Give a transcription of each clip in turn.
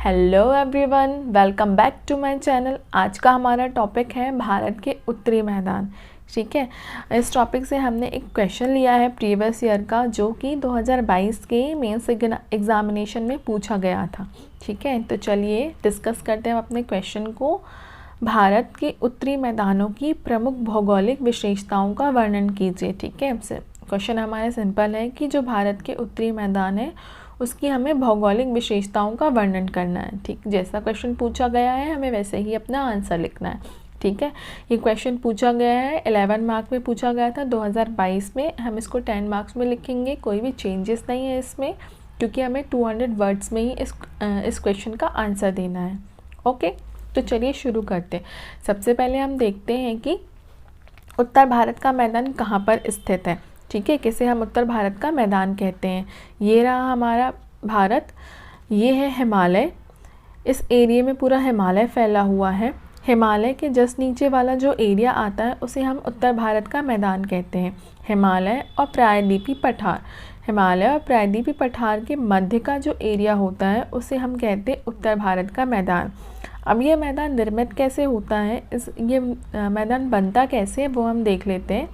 Hello everyone, welcome back to my channel. आज का हमारा टॉपिक है भारत के उत्तरी मैदान। ठीक है, इस टॉपिक से हमने एक क्वेश्चन लिया है प्रीवियस ईयर का, जो कि 2022 के मेंस एग्जामिनेशन में पूछा गया था। ठीक है, तो चलिए डिस्कस करते हैं अपने क्वेश्चन को। भारत के उत्तरी मैदानों की प्रमुख भौगोलिक विशेषताओं का वर्णन कीजिए। ठीक है, क्वेश्चन हमारा सिंपल है कि जो भारत के उत्तरी मैदान है उसकी हमें भौगोलिक विशेषताओं का वर्णन करना है। ठीक, जैसा क्वेश्चन पूछा गया है हमें वैसे ही अपना आंसर लिखना है। ठीक है, ये क्वेश्चन पूछा गया है 11 मार्क में पूछा गया था 2022 में। हम इसको 10 मार्क्स में लिखेंगे, कोई भी चेंजेस नहीं है इसमें, क्योंकि हमें 200 वर्ड्स में ही इस क्वेश्चन का आंसर देना है। ओके, तो चलिए शुरू करते हैं। सबसे पहले हम देखते हैं कि उत्तर भारत का मैदान कहाँ पर स्थित है। ठीक है, किसे हम उत्तर भारत का मैदान कहते हैं। ये रहा हमारा भारत, ये है हिमालय। इस एरिया में पूरा हिमालय फैला हुआ है। हिमालय के जस्ट नीचे वाला जो एरिया आता है उसे हम उत्तर भारत का मैदान कहते हैं। हिमालय और प्रायद्वीपीय पठार, हिमालय और प्रायद्वीपीय पठार के मध्य का जो एरिया होता है उसे हम कहते हैं उत्तर भारत का मैदान। अब ये मैदान निर्मित कैसे होता है, ये मैदान बनता कैसे है वो हम देख लेते हैं।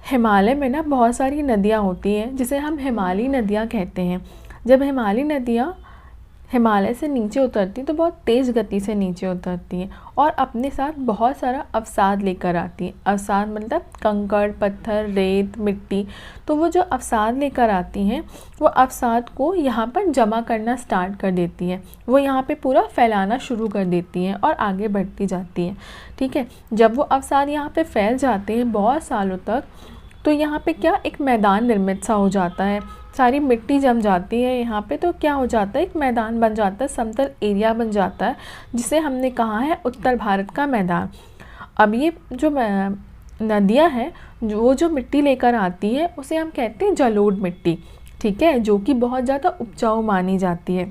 हिमालय में ना बहुत सारी नदियाँ होती हैं जिसे हम हिमालयी नदियाँ कहते हैं। जब हिमालयी नदियाँ हिमालय से नीचे उतरती तो बहुत तेज़ गति से नीचे उतरती हैं और अपने साथ बहुत सारा अवसाद लेकर आती हैं। अवसाद मतलब कंकड़, पत्थर, रेत, मिट्टी। तो वो जो अवसाद लेकर आती हैं वो अवसाद को यहाँ पर जमा करना स्टार्ट कर देती हैं। वो यहाँ पे पूरा फैलाना शुरू कर देती हैं और आगे बढ़ती जाती हैं। ठीक है, जब वो अवसाद यहाँ पे फैल जाते हैं बहुत सालों तक, तो यहाँ पे क्या एक मैदान निर्मित सा हो जाता है। सारी मिट्टी जम जाती है यहाँ पे, तो क्या हो जाता है एक मैदान बन जाता है, समतल एरिया बन जाता है, जिसे हमने कहा है उत्तर भारत का मैदान। अब ये जो नदियाँ हैं वो जो मिट्टी लेकर आती है उसे हम कहते हैं जलोढ़ मिट्टी। ठीक है, जो कि बहुत ज़्यादा उपजाऊ मानी जाती है,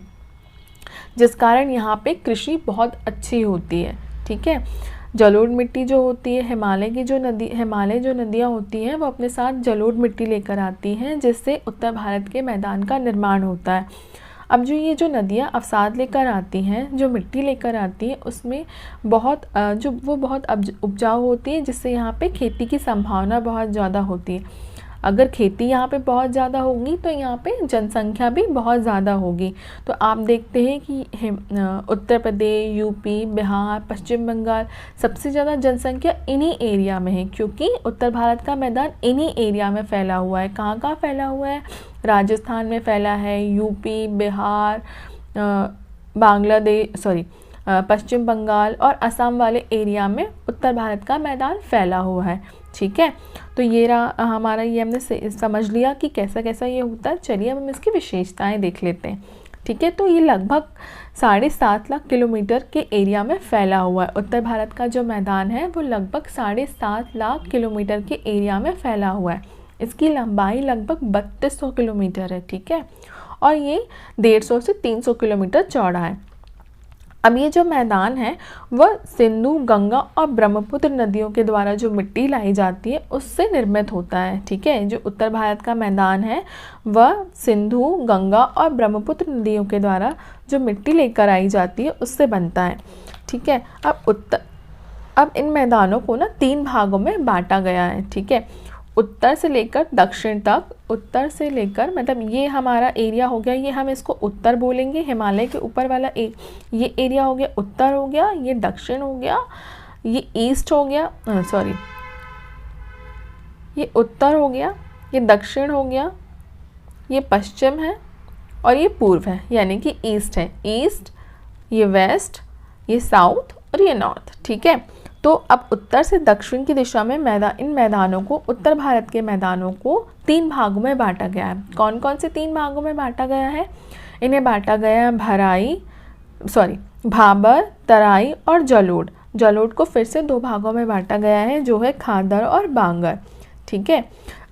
जिस कारण यहाँ पे कृषि बहुत अच्छी होती है। ठीक है, जलोढ़ मिट्टी जो होती है, हिमालय जो नदियाँ होती हैं वो अपने साथ जलोढ़ मिट्टी लेकर आती हैं, जिससे उत्तर भारत के मैदान का निर्माण होता है। अब जो ये जो नदियाँ अवसाद लेकर आती हैं, जो मिट्टी लेकर आती हैं, उसमें बहुत उपजाऊ होती है, जिससे यहाँ पे खेती की संभावना बहुत ज़्यादा होती है। अगर खेती यहाँ पे बहुत ज़्यादा होगी तो यहाँ पे जनसंख्या भी बहुत ज़्यादा होगी। तो आप देखते हैं कि उत्तर प्रदेश, यूपी, बिहार, पश्चिम बंगाल सबसे ज़्यादा जनसंख्या इन्हीं एरिया में है, क्योंकि उत्तर भारत का मैदान इन्हीं एरिया में फैला हुआ है। कहाँ फैला हुआ है? राजस्थान में फैला है, यूपी, बिहार, पश्चिम बंगाल और असम वाले एरिया में उत्तर भारत का मैदान फैला हुआ है। ठीक है, तो ये रहा हमारा, ये हमने समझ लिया कि कैसा कैसा ये होता है। चलिए अब हम इसकी विशेषताएं देख लेते हैं। ठीक है, तो ये लगभग 7.5 लाख किलोमीटर के एरिया में फैला हुआ है। उत्तर भारत का जो मैदान है वो लगभग 7.5 लाख किलोमीटर के एरिया में फैला हुआ है। इसकी लंबाई लगभग 3200 किलोमीटर है। ठीक है, और ये 150 से 300 किलोमीटर चौड़ा है। अब ये जो मैदान है वह सिंधु, गंगा और ब्रह्मपुत्र नदियों के द्वारा जो मिट्टी लाई जाती है उससे निर्मित होता है। ठीक है, जो उत्तर भारत का मैदान है वह सिंधु, गंगा और ब्रह्मपुत्र नदियों के द्वारा जो मिट्टी लेकर आई जाती है उससे बनता है। ठीक है, अब इन मैदानों को ना 3 भागों में बांटा गया है। ठीक है, उत्तर से लेकर दक्षिण तक। उत्तर से लेकर मतलब ये हमारा एरिया हो गया, ये हम इसको उत्तर बोलेंगे। हिमालय के ऊपर वाला ये एरिया हो गया उत्तर हो गया, ये दक्षिण हो गया, ये ईस्ट हो गया, ये उत्तर हो गया, ये दक्षिण हो गया, ये पश्चिम है और ये पूर्व है, यानी कि ईस्ट है। ईस्ट, ये वेस्ट, ये साउथ और ये नॉर्थ। ठीक है, तो अब उत्तर से दक्षिण की दिशा में इन मैदानों को, उत्तर भारत के मैदानों को 3 भागों में बांटा गया है। कौन कौन से 3 भागों में बांटा गया है? इन्हें बांटा गया है भाबर, तराई और जलोढ़। जलोढ़ को फिर से 2 भागों में बांटा गया है, जो है खादर और बांगर। ठीक है,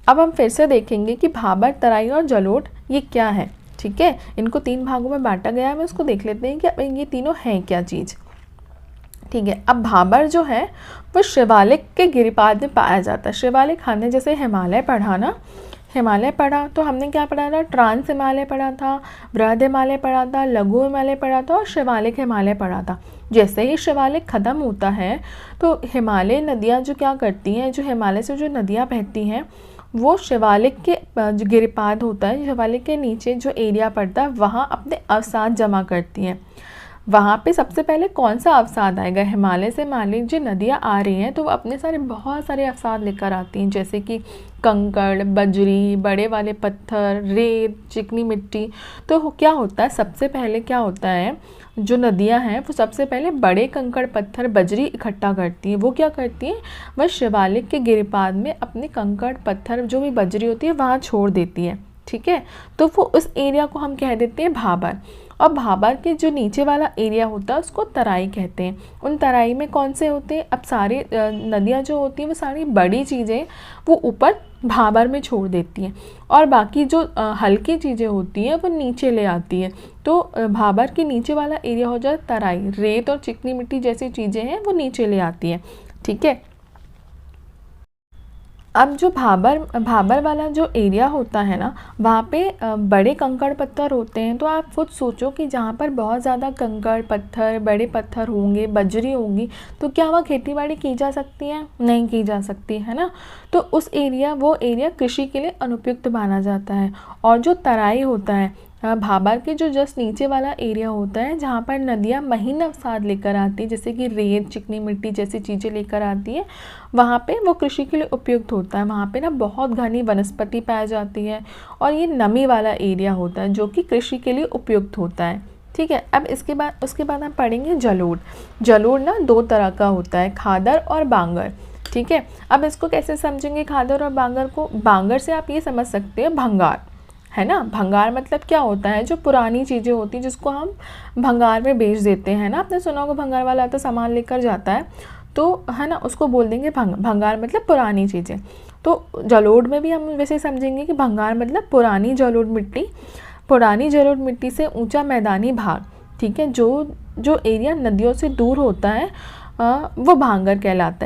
अब हम फिर से देखेंगे कि भाबर, तराई और जलोढ़ ये क्या है। ठीक है, इनको 3 भागों में बांटा गया है। हम उसको देख लेते हैं कि अब ये तीनों हैं क्या चीज़। ठीक है, अब भाबर जो है वो शिवालिक के गिरिपाद में पाया जाता है। शिवालिक हमने जैसे हिमालय पढ़ा ना, हिमालय पढ़ा तो हमने क्या पढ़ा था, ट्रांस हिमालय पढ़ा था, बृहद हिमालय पढ़ा था, लघु हिमालय पढ़ा था और शिवालिक हिमालय पढ़ा था। जैसे ही शिवालिक ख़त्म होता है तो हिमालय नदियाँ जो क्या करती हैं, जो हिमालय से जो नदियाँ बहती हैं वो शिवालिक के जो गिरिपाद होता है, शिवालिक के नीचे जो एरिया पड़ता है वहाँ अपने अवसाद जमा करती हैं। वहाँ पे सबसे पहले कौन सा अवसाद आएगा, हिमालय से हिमालय जो नदियाँ आ रही हैं तो वो अपने बहुत सारे अवसाद लेकर आती हैं, जैसे कि कंकड़, बजरी, बड़े वाले पत्थर, रेत, चिकनी मिट्टी। तो क्या होता है, सबसे पहले क्या होता है, जो नदियाँ हैं वो सबसे पहले बड़े कंकड़, पत्थर, बजरी इकट्ठा करती हैं। वो क्या करती हैं, वह शिवालिक के गिरिपाद में अपने कंकड़, पत्थर, जो भी बजरी होती है वहाँ छोड़ देती है। ठीक है, तो वो उस एरिया को हम कह देते हैं भाबर। और भाबर के जो नीचे वाला एरिया होता है उसको तराई कहते हैं। उन तराई में कौन से होते हैं, अब सारी नदियाँ जो होती हैं वो सारी बड़ी चीज़ें वो ऊपर भाबर में छोड़ देती हैं और बाकी जो हल्की चीज़ें होती हैं वो नीचे ले आती हैं। तो भाबर के नीचे वाला एरिया हो जाए तराई, रेत और चिकनी मिट्टी जैसी चीज़ें हैं वो नीचे ले आती हैं। ठीक है, अब जो भाबर वाला जो एरिया होता है ना, वहाँ पे बड़े कंकड़ पत्थर होते हैं। तो आप खुद सोचो कि जहाँ पर बहुत ज़्यादा कंकड़ पत्थर, बड़े पत्थर होंगे, बजरी होंगी, तो क्या वहाँ खेतीबाड़ी की जा सकती है, नहीं की जा सकती है ना। तो वो एरिया कृषि के लिए अनुपयुक्त माना जाता है। और जो तराई होता है, भाबर के जो जस्ट नीचे वाला एरिया होता है जहाँ पर नदियाँ महीन अवसाद लेकर आती है, जैसे कि रेत, चिकनी मिट्टी जैसी चीज़ें लेकर आती है, वहाँ पे वो कृषि के लिए उपयुक्त होता है। वहाँ पे ना बहुत घनी वनस्पति पाई जाती है और ये नमी वाला एरिया होता है जो कि कृषि के लिए उपयुक्त होता है। ठीक है, अब उसके बाद हम पढ़ेंगे जलोढ़। जलोढ़ ना दो तरह का होता है, खादर और बांगर। ठीक है, अब इसको कैसे समझेंगे खादर और बांगर को, बांगर से आप ये समझ सकते हैं भंगार, है ना। भंगार मतलब क्या होता है, जो पुरानी चीज़ें होती हैं जिसको हम भंगार में बेच देते हैं ना। आपने सुना होगा भंगार वाला आता सामान लेकर जाता है, तो है ना, उसको बोल देंगे भंगार मतलब पुरानी चीज़ें। तो जलोढ़ में भी हम वैसे समझेंगे कि भंगार मतलब पुरानी जलोढ़ मिट्टी, पुरानी जलोढ़ मिट्टी से ऊंचा मैदानी भाग। ठीक है, जो एरिया नदियों से दूर होता है वो बांगर कहलाता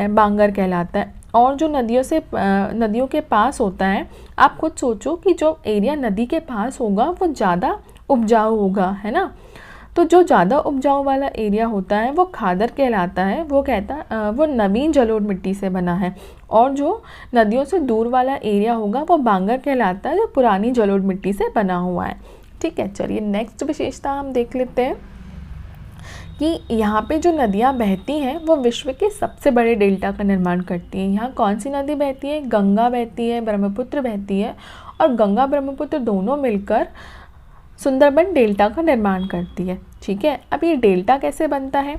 है। और जो नदियों के पास होता है, आप खुद सोचो कि जो एरिया नदी के पास होगा वो ज़्यादा उपजाऊ होगा, है ना। तो जो ज़्यादा उपजाऊ वाला एरिया होता है वो खादर कहलाता है। वो नवीन जलोढ़ मिट्टी से बना है। और जो नदियों से दूर वाला एरिया होगा वो बांगर कहलाता है, जो पुरानी जलोढ़ मिट्टी से बना हुआ है। ठीक है, चलिए नेक्स्ट विशेषता हम देख लेते हैं कि यहाँ पे जो नदियाँ बहती हैं वो विश्व के सबसे बड़े डेल्टा का निर्माण करती हैं। यहाँ कौन सी नदी बहती है, गंगा बहती है, ब्रह्मपुत्र बहती है, और गंगा ब्रह्मपुत्र दोनों मिलकर सुंदरबन डेल्टा का निर्माण करती है। ठीक है, अब ये डेल्टा कैसे बनता है,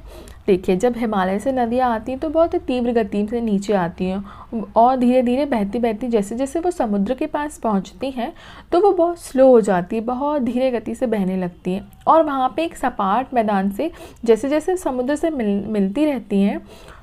देखिए जब हिमालय से नदियाँ आती हैं तो बहुत तीव्र गति से नीचे आती हैं और धीरे धीरे बहती बहती जैसे जैसे वो समुद्र के पास पहुँचती हैं तो वो बहुत स्लो हो जाती है, बहुत धीरे गति से बहने लगती हैं। और वहाँ पे एक सपाट मैदान से जैसे जैसे समुद्र से मिलती रहती हैं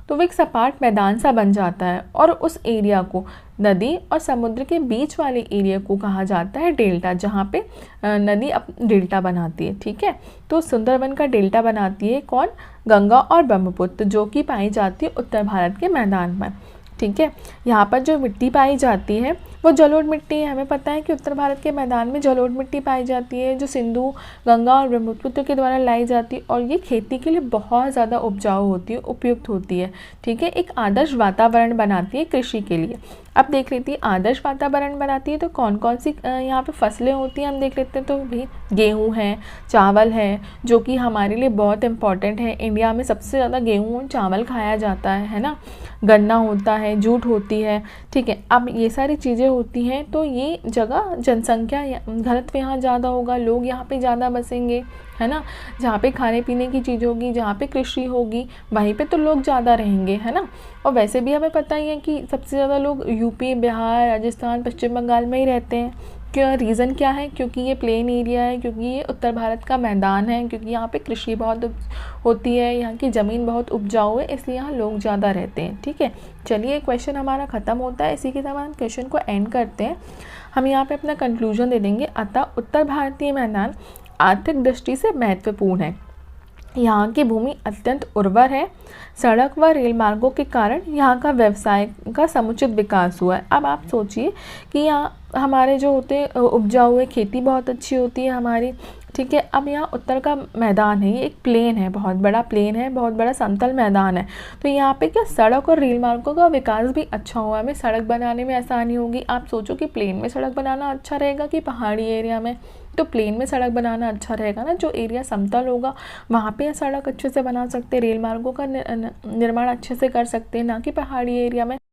तो वो एक सपाट मैदान सा बन जाता है और उस एरिया को, नदी और समुद्र के बीच वाले एरिया को कहा जाता है डेल्टा, जहाँ पे नदी डेल्टा बनाती है। ठीक है, तो सुंदरबन का डेल्टा बनाती है कौन, गंगा और ब्रह्मपुत्र, जो कि पाई जाती है उत्तर भारत के मैदान में। ठीक है, यहाँ पर जो मिट्टी पाई जाती है वो जलोढ़ मिट्टी है। हमें पता है कि उत्तर भारत के मैदान में जलोढ़ मिट्टी पाई जाती है जो सिंधु, गंगा और ब्रह्मपुत्र के द्वारा लाई जाती है और ये खेती के लिए बहुत ज़्यादा उपजाऊ होती है, उपयुक्त होती है। ठीक है, एक आदर्श वातावरण बनाती है कृषि के लिए। अब देख लेती है आदर्श वातावरण बनाती है तो कौन कौन सी यहाँ पे फसलें होती हैं हम देख लेते हैं। तो भी गेहूँ है, चावल है, जो कि हमारे लिए बहुत इम्पॉर्टेंट है। इंडिया में सबसे ज़्यादा गेहूँ और चावल खाया जाता है ना। गन्ना होता है, जूट होती है। ठीक है, अब ये सारी चीज़ें होती हैं तो ये जगह जनसंख्या घनत्व यहाँ ज़्यादा होगा, लोग यहाँ पे ज़्यादा बसेंगे, है ना। जहाँ पे खाने पीने की चीज़ होगी, जहाँ पे कृषि होगी, वहीं पे तो लोग ज़्यादा रहेंगे, है ना। और वैसे भी हमें पता ही है कि सबसे ज़्यादा लोग यूपी, बिहार, राजस्थान, पश्चिम बंगाल में ही रहते हैं। क्या रीज़न क्या है, क्योंकि ये प्लेन एरिया है, क्योंकि ये उत्तर भारत का मैदान है, क्योंकि यहाँ पे कृषि बहुत होती है, यहाँ की ज़मीन बहुत उपजाऊ है, इसलिए यहाँ लोग ज़्यादा रहते हैं। ठीक है, चलिए क्वेश्चन हमारा ख़त्म होता है, इसी के साथ हम क्वेश्चन को एंड करते हैं। हम यहाँ पे अपना कंक्लूजन दे देंगे। अतः उत्तर भारतीय मैदान आर्थिक दृष्टि से महत्वपूर्ण है। यहाँ की भूमि अत्यंत उर्वर है। सड़क व रेल मार्गों के कारण यहाँ का व्यवसाय का समुचित विकास हुआ है। अब आप सोचिए कि यहाँ हमारे जो होते हैं उपजाऊ हुए खेती बहुत अच्छी होती है हमारी, ठीक है। अब यहाँ उत्तर का मैदान है, ये एक प्लेन है, बहुत बड़ा प्लेन है, बहुत बड़ा समतल मैदान है। तो यहाँ पे क्या सड़क और रेल मार्गों का विकास भी अच्छा हुआ है, हमें सड़क बनाने में आसानी होगी। आप सोचो कि प्लेन में सड़क बनाना अच्छा रहेगा कि पहाड़ी एरिया में, तो प्लेन में सड़क बनाना अच्छा रहेगा ना। जो एरिया समतल होगा वहाँ पे सड़क अच्छे से बना सकते हैं, रेल मार्गों का निर्माण अच्छे से कर सकते हैं, ना कि पहाड़ी एरिया में।